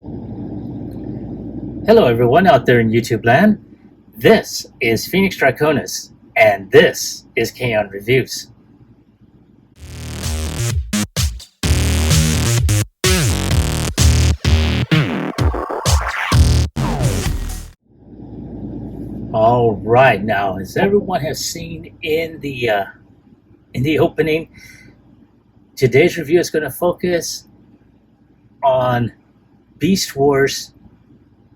Hello everyone out there in YouTube land. This is Phoenix Draconis, and this is Kaon Reviews. All right, now as everyone has seen in the opening, today's review is going to focus on Beast Wars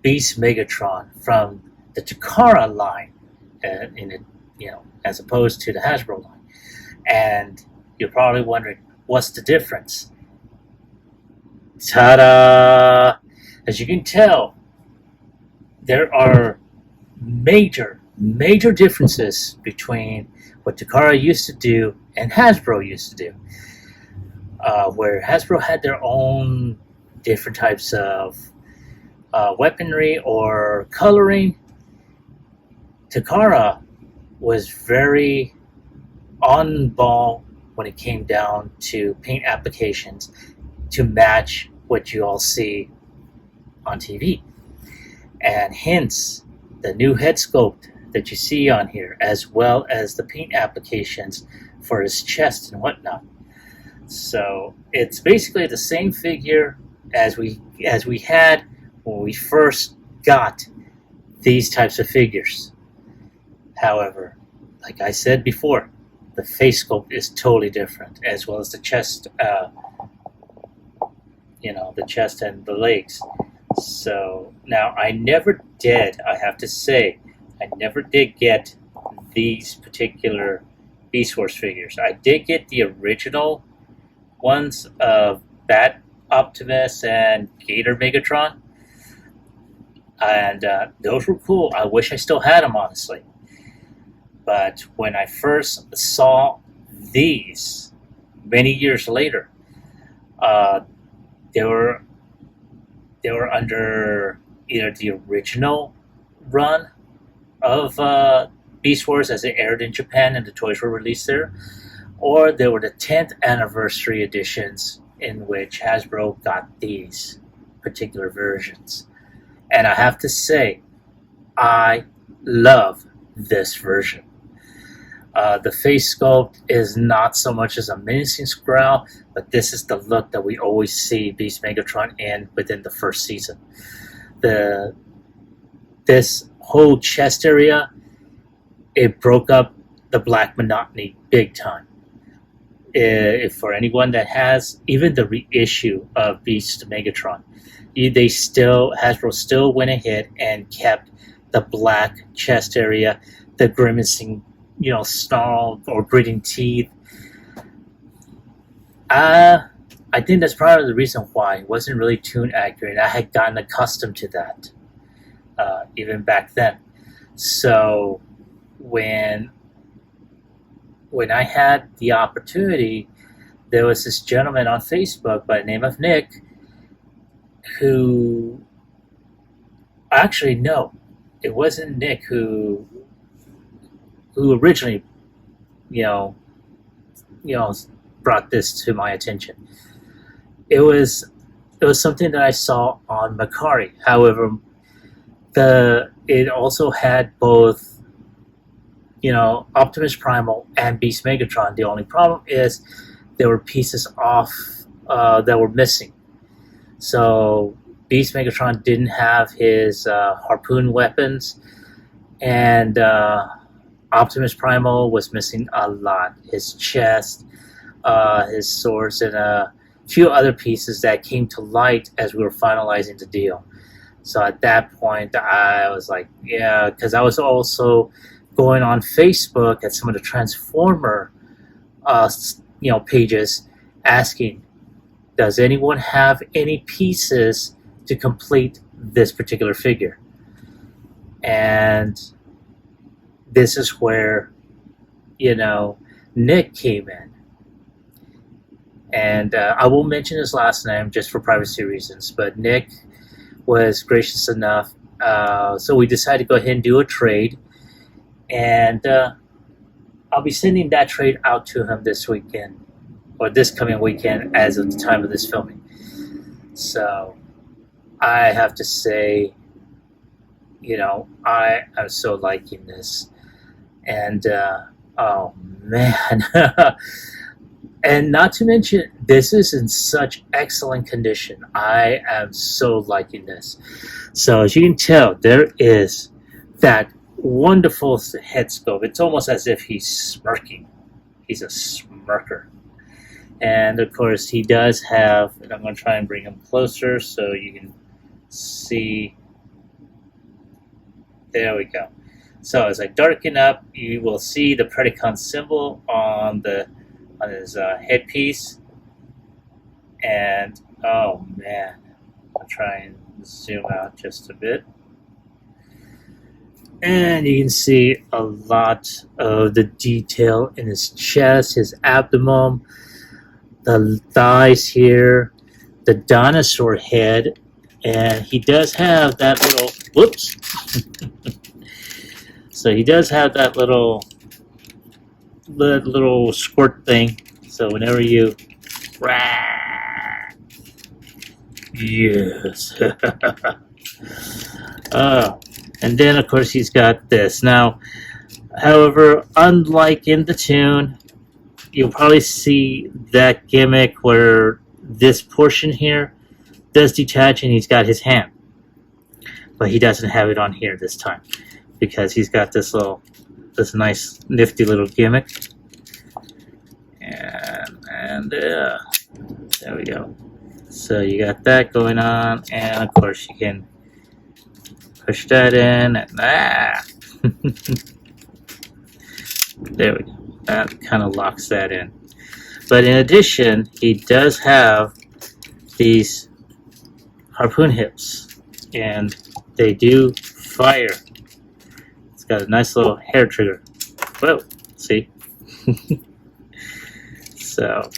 Beast Megatron from the Takara line, as opposed to the Hasbro line. And you're probably wondering, what's the difference? Ta-da! As you can tell, there are major differences between what Takara used to do and Hasbro used to do. Where Hasbro had their own different types of weaponry or coloring, Takara was very on ball when it came down to paint applications to match what you all see on TV. And hence, the new head sculpt that you see on here, as well as the paint applications for his chest and whatnot. So it's basically the same figure as we had when we first got these types of figures. However, like I said before, the face sculpt is totally different, as well as the chest, the chest and the legs. So now I have to say, I never did get these particular Beast Wars figures. I did get the original ones of Bat Optimus and Gator Megatron. And those were cool. I wish I still had them, honestly. But when I first saw these many years later, they were under either the original run of Beast Wars as it aired in Japan and the toys were released there, or they were the 10th anniversary editions in which Hasbro got these particular versions. And I have to say, I love this version. The face sculpt is not so much as a menacing scowl, but this is the look that we always see Beast Megatron in within the first season. This whole chest area, it broke up the black monotony big time. If for anyone that has even the reissue of Beast Megatron, Hasbro still went ahead and kept the black chest area, the grimacing, snarl or gritting teeth. I think that's probably the reason why it wasn't really tune accurate. I had gotten accustomed to that even back then. So when I had the opportunity, there was this gentleman on Facebook by the name of Nick, who actually, no, it wasn't Nick who originally brought this to my attention. It was something that I saw on Macari. However, it also had both Optimus Primal and Beast Megatron. The only problem is there were pieces off that were missing. So Beast Megatron didn't have his harpoon weapons, and Optimus Primal was missing a lot. His chest, his swords, and a few other pieces that came to light as we were finalizing the deal. So at that point, I was like, yeah, because I was also going on Facebook at some of the Transformer pages asking, does anyone have any pieces to complete this particular figure? And this is where, Nick came in. And I won't mention his last name just for privacy reasons, but Nick was gracious enough. So we decided to go ahead and do a trade. And I'll be sending that trade out to him this weekend, or this coming weekend as of the time of this filming. So I have to say, I am so liking this. And, oh man. And not to mention, this is in such excellent condition. I am so liking this. So as you can tell, there is that wonderful head sculpt. It's almost as if he's smirking. He's a smirker. And of course, he does have, and I'm going to try and bring him closer so you can see. There we go. So as I darken up, you will see the Predacon symbol on his headpiece. And oh man, I'll try and zoom out just a bit. And you can see a lot of the detail in his chest, his abdomen, the thighs here, the dinosaur head, and he does have that little, whoops. So he does have that little squirt thing. So whenever you, yes. And then of course he's got this. Now, however, unlike in the tune, you'll probably see that gimmick where this portion here does detach and he's got his hand. But he doesn't have it on here this time because he's got this nice nifty little gimmick. And there we go. So you got that going on, and of course you can push that in, and there we go. That kind of locks that in. But in addition, he does have these harpoon hips, and they do fire. It's got a nice little hair trigger. Whoa, see? So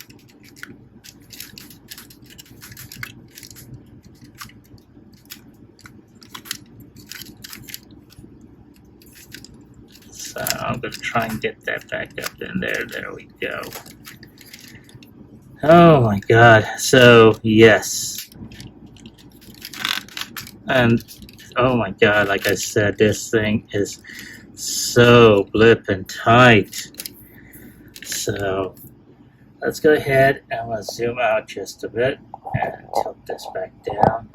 I'm going to try and get that back up in there. There we go. Oh my god. So, yes. And, oh my god, like I said, this thing is so blip and tight. So, let's go ahead and I'm going to zoom out just a bit and tilt this back down.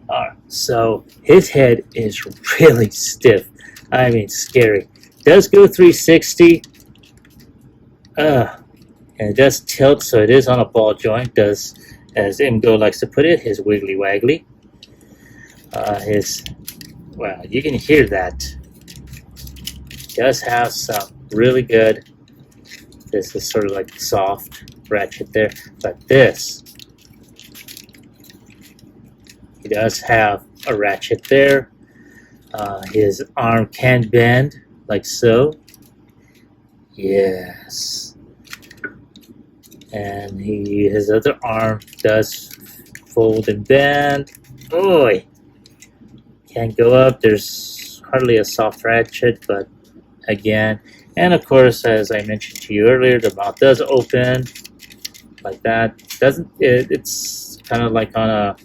Alright, so his head is really stiff. I mean, scary. Does go 360. And it does tilt, so it is on a ball joint. Does, as Imgo likes to put it, his wiggly waggly. Well, you can hear that. Does have some really good. This is sort of like soft ratchet there, but this. He does have a ratchet there. His arm can bend, like so. Yes. And his other arm does fold and bend. Boy! Can't go up. There's hardly a soft ratchet, but again. And of course, as I mentioned to you earlier, the mouth does open like that. It's kind of like on a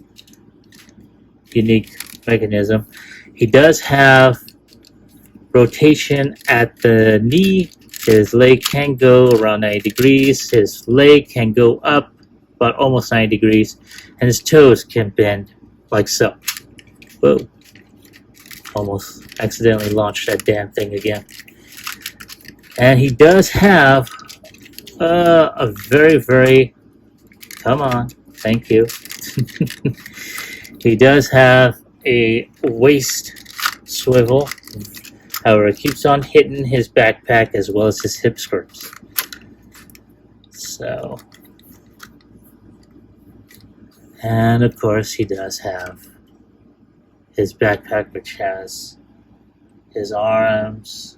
unique mechanism. He does have rotation at the knee. His leg can go around 90 degrees. His leg can go up about almost 90 degrees. And his toes can bend like so. Whoa. Almost accidentally launched that damn thing again. And he does have a very, very... Come on. Thank you. He does have a waist swivel. However, it keeps on hitting his backpack as well as his hip skirts. So, and of course, he does have his backpack, which has his arms,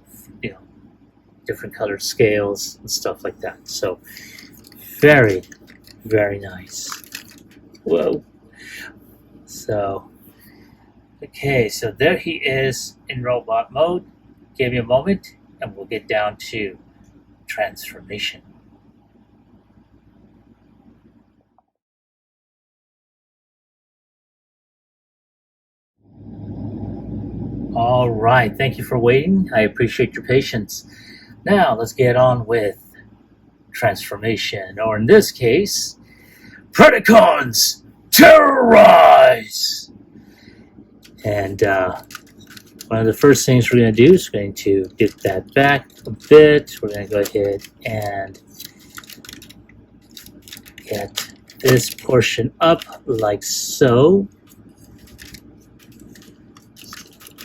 different colored scales and stuff like that. So, very, very nice. Whoa. So, okay, so there he is in robot mode. Give me a moment and we'll get down to transformation. All right, thank you for waiting. I appreciate your patience. Now let's get on with transformation, or in this case, Predacons terrorize. And one of the first things we're going to do is going to get that back a bit. We're going to go ahead and get this portion up like so.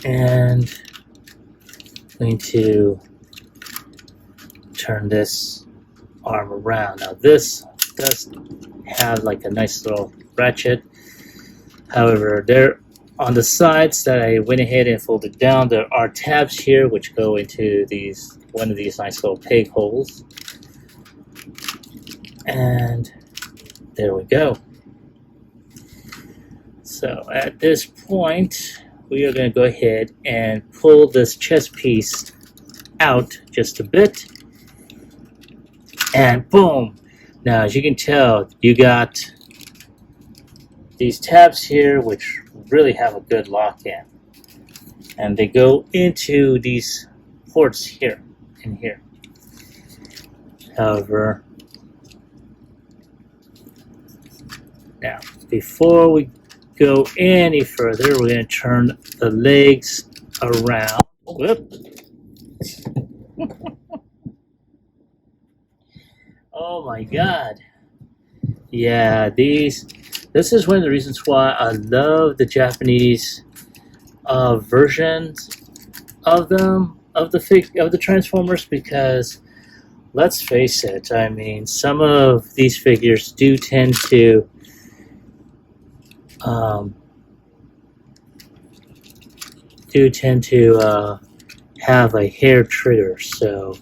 And I'm going to turn this arm around. Now this does have like a nice little ratchet. However, there on the sides that I went ahead and folded down, there are tabs here which go into one of these nice little peg holes. And there we go. So at this point, we are going to go ahead and pull this chest piece out just a bit. And boom! Now, as you can tell, you got these tabs here which really have a good lock-in. And they go into these ports here and here. However, now, before we go any further, we're going to turn the legs around. Whoop. Oh my god. Yeah, this is one of the reasons why I love the Japanese versions of them, of the Transformers, because let's face it, I mean, some of these figures do tend to have a hair trigger, so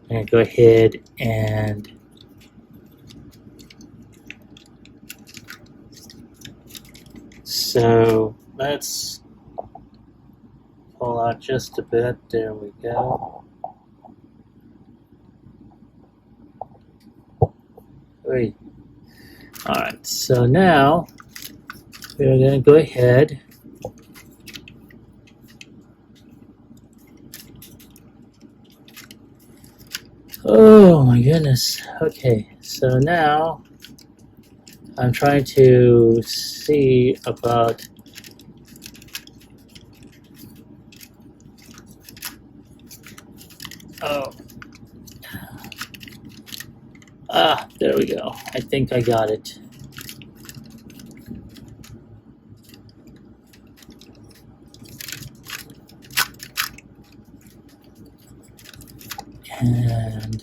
I'm going to go ahead and so let's pull out just a bit. There we go. Wait. Alright, so now we're going to go ahead oh my goodness. Okay, so now I'm trying to see about there we go. I think I got it. And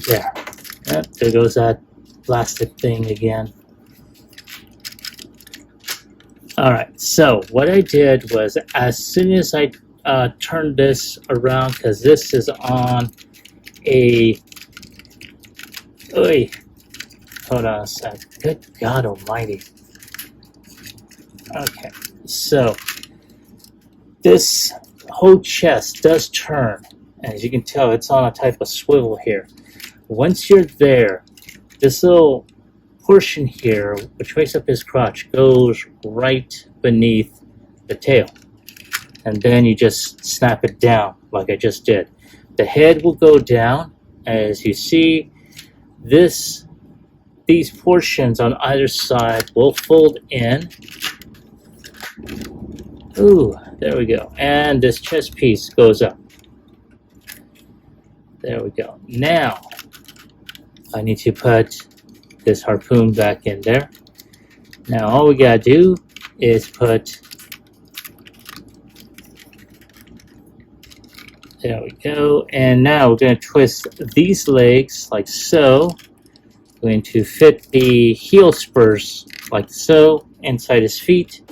there. Yep, there goes that plastic thing again. Alright, so what I did was, as soon as I turned this around, because this is on a... Oy, hold on a sec. Good God almighty. Okay, so this whole chest does turn. As you can tell, it's on a type of swivel here. Once you're there, this little portion here, which makes up his crotch, goes right beneath the tail. And then you just snap it down, like I just did. The head will go down. As you see, these portions on either side will fold in. Ooh, there we go. And this chest piece goes up. There we go. Now, I need to put this harpoon back in there. Now, all we gotta do is put... There we go. And now we're going to twist these legs like so. We're going to fit the heel spurs like so inside his feet.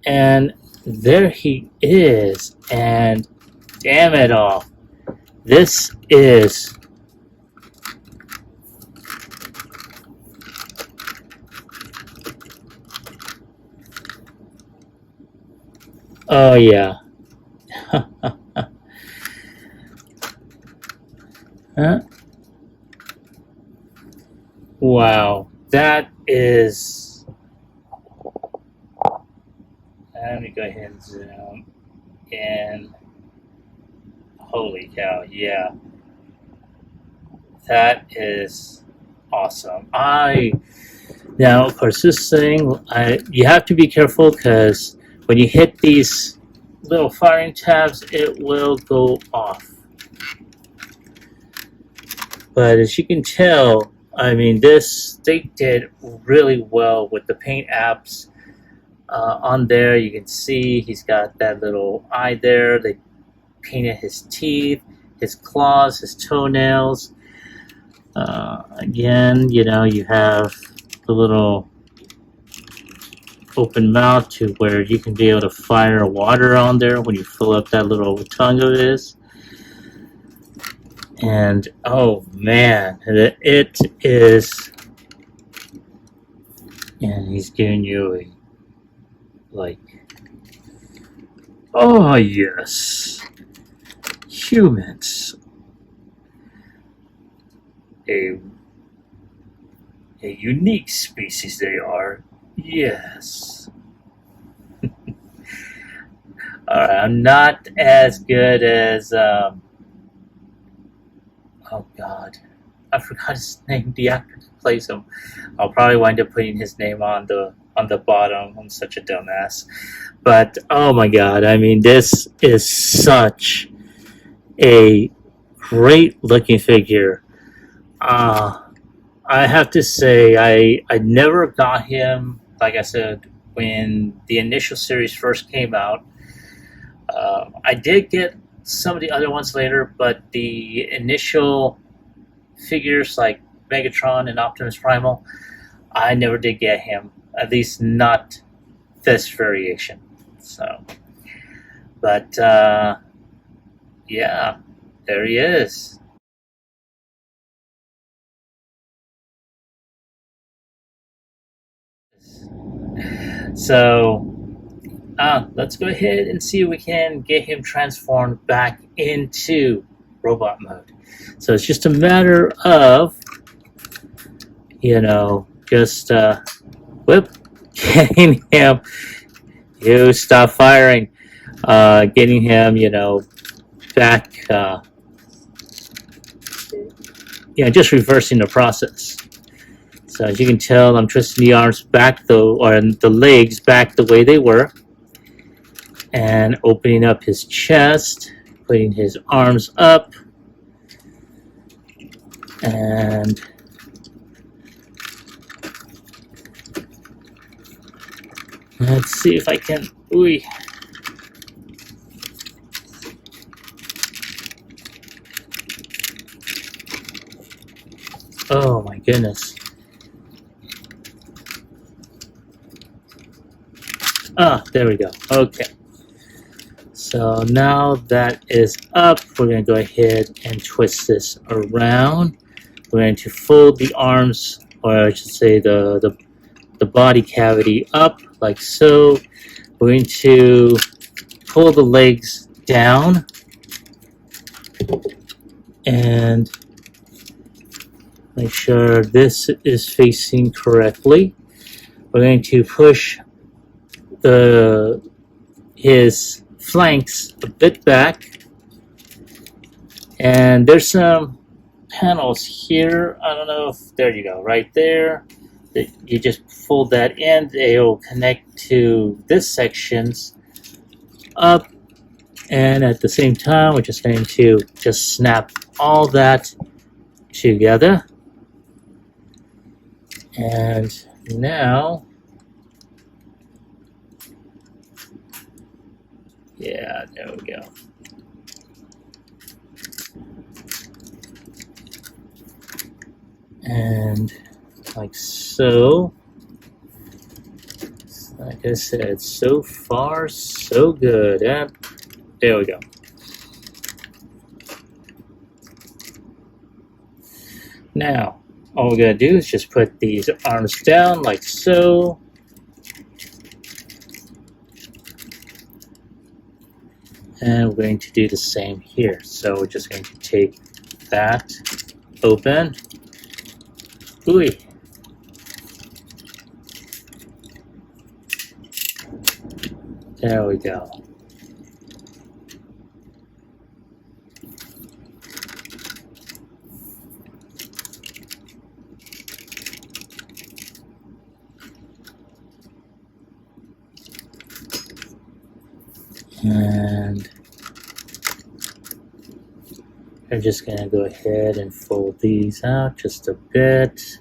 And there he is. And damn it all. This is... Oh, yeah. Huh? Wow, that is. Let me go ahead and zoom in. Holy cow! Yeah, that is awesome. Now, of course, this thing, you have to be careful because when you hit these little firing tabs, it will go off. But as you can tell, I mean, they did really well with the paint apps on there. You can see he's got that little eye there. They painted his teeth, his claws, his toenails. Again, you know, you have the little open mouth to where you can be able to fire water on there when you fill up that little tongue of his. And oh man, it is. And he's giving you a, like, oh yes, humans, a unique species they are. Yes. Alright, I'm not as good as oh god, I forgot his name. The actor who plays him. I'll probably wind up putting his name on the bottom. I'm such a dumbass. But oh my god, I mean, this is such a great looking figure. I have to say, I never got him, like I said, when the initial series first came out. I did get some of the other ones later, but the initial figures like Megatron and Optimus Primal, I never did get him, at least not this variation. So, but yeah, there he is. So, let's go ahead and see if we can get him transformed back into robot mode. So it's just a matter of, you know, just getting him. You stop firing. Getting him, you know, back. You know, just reversing the process. So as you can tell, I'm twisting the arms back though, or the legs back the way they were, and opening up his chest, putting his arms up, and let's see if I can. Ooh. Oh my goodness. There we go. Okay. So now that is up, we're going to go ahead and twist this around. We're going to fold the arms, or I should say the body cavity up like so. We're going to pull the legs down and make sure this is facing correctly. We're going to push his flanks a bit back, and there's some panels here. I don't know if, there you go, right there. You just fold that in, they will connect to this sections up, and at the same time we're just going to just snap all that together. And now, yeah, there we go. And like so. Like I said, so far so good. And there we go. Now, all we're going to do is just put these arms down like so. And we're going to do the same here. So we're just going to take that open. Ooh. There we go. And I'm just going to go ahead and fold these out just a bit.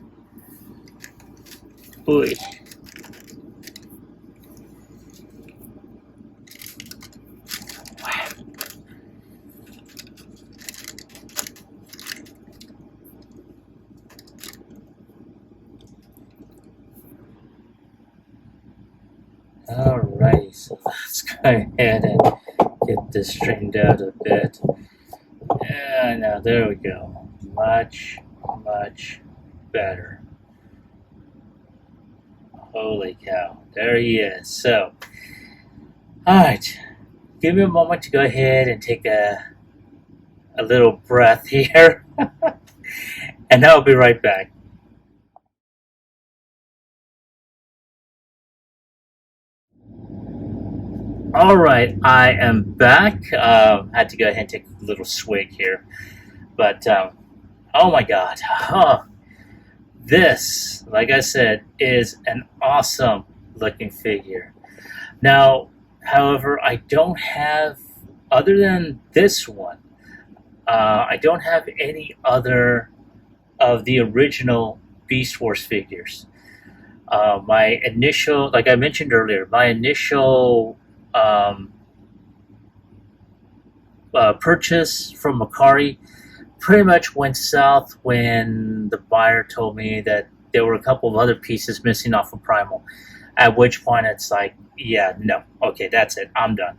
Ooh. Alrighty, so let's go ahead and get this straightened out a bit. And now there we go. Much better. Holy cow. There he is. So, alright. Give me a moment to go ahead and take a little breath here. And I'll be right back. Alright, I am back. Had to go ahead and take a little swig here. But, oh my god. This, like I said, is an awesome looking figure. Now, however, I don't have, other than this one, I don't have any other of the original Beast Wars figures. My initial, like I mentioned earlier, my initial purchase from Makari pretty much went south when the buyer told me that there were a couple of other pieces missing off of Primal. At which point it's like, yeah, no, okay, that's it, I'm done.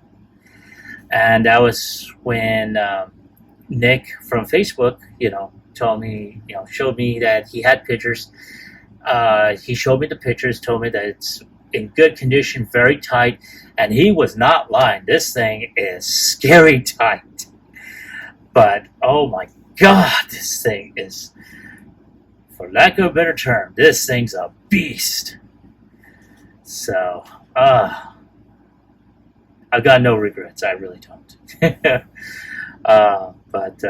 And that was when Nick from Facebook, told me, showed me that he had pictures. He showed me the pictures, told me that it's in good condition, very tight, and he was not lying. This thing is scary tight. But, oh my god, this thing is, for lack of a better term, this thing's a beast. So, I've got no regrets. I really don't. But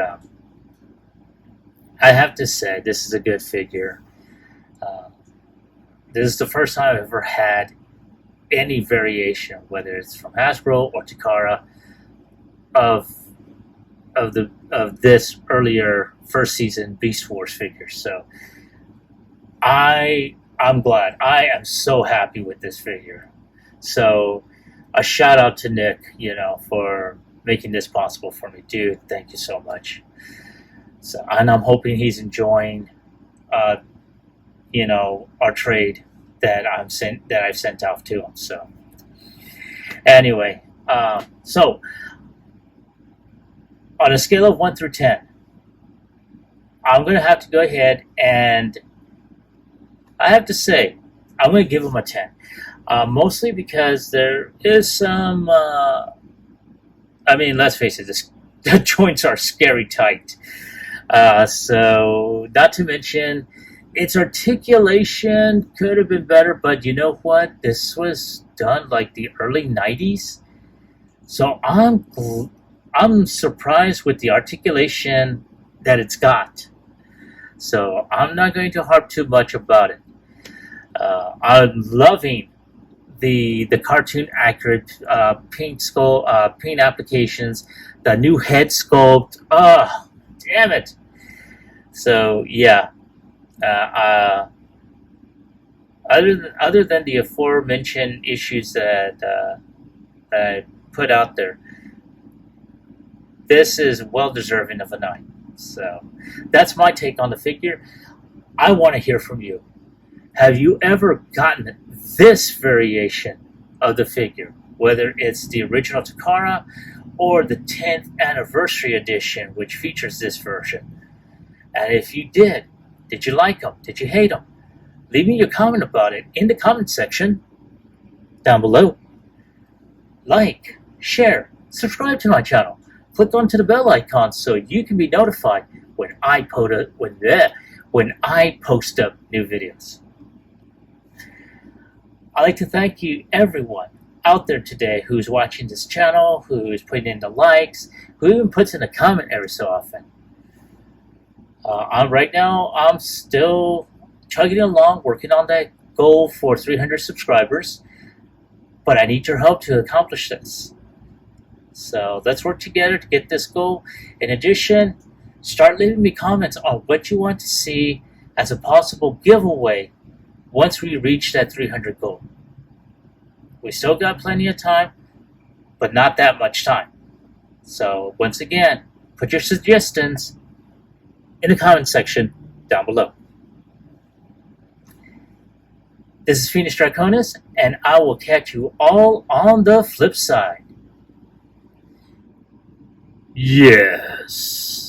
I have to say, this is a good figure. This is the first time I've ever had any variation, whether it's from Hasbro or Takara, of this earlier first season Beast Wars figure. So I'm glad. I am so happy with this figure. So a shout out to Nick, for making this possible for me, dude. Thank you so much. So, and I'm hoping he's enjoying, our trade that I've sent out to him. So, anyway, so on a scale of 1 through 10, I'm going to have to go ahead and I have to say I'm going to give him a 10. Mostly because there is some, let's face it, the joints are scary tight. So, not to mention, its articulation could have been better, but you know what? This was done like the early 90s. So, I'm surprised with the articulation that it's got. So, I'm not going to harp too much about it. I'm loving the cartoon accurate paint applications, the new head sculpt. Oh, damn it! So yeah, other than the aforementioned issues that I put out there, this is well deserving of a 9. So that's my take on the figure. I want to hear from you. Have you ever gotten this variation of the figure, whether it's the original Takara or the 10th anniversary edition, which features this version? And if you did you like them? Did you hate them? Leave me your comment about it in the comment section down below. Like, share, subscribe to my channel. Click onto the bell icon so you can be notified when I post up new videos. I'd like to thank you, everyone, out there today who's watching this channel, who's putting in the likes, who even puts in a comment every so often. Right now, I'm still chugging along, working on that goal for 300 subscribers, but I need your help to accomplish this. So let's work together to get this goal. In addition, start leaving me comments on what you want to see as a possible giveaway once we reach that 300 goal. We still got plenty of time, but not that much time. So once again, put your suggestions in the comment section down below. This is Phoenix Draconis, and I will catch you all on the flip side. Yes.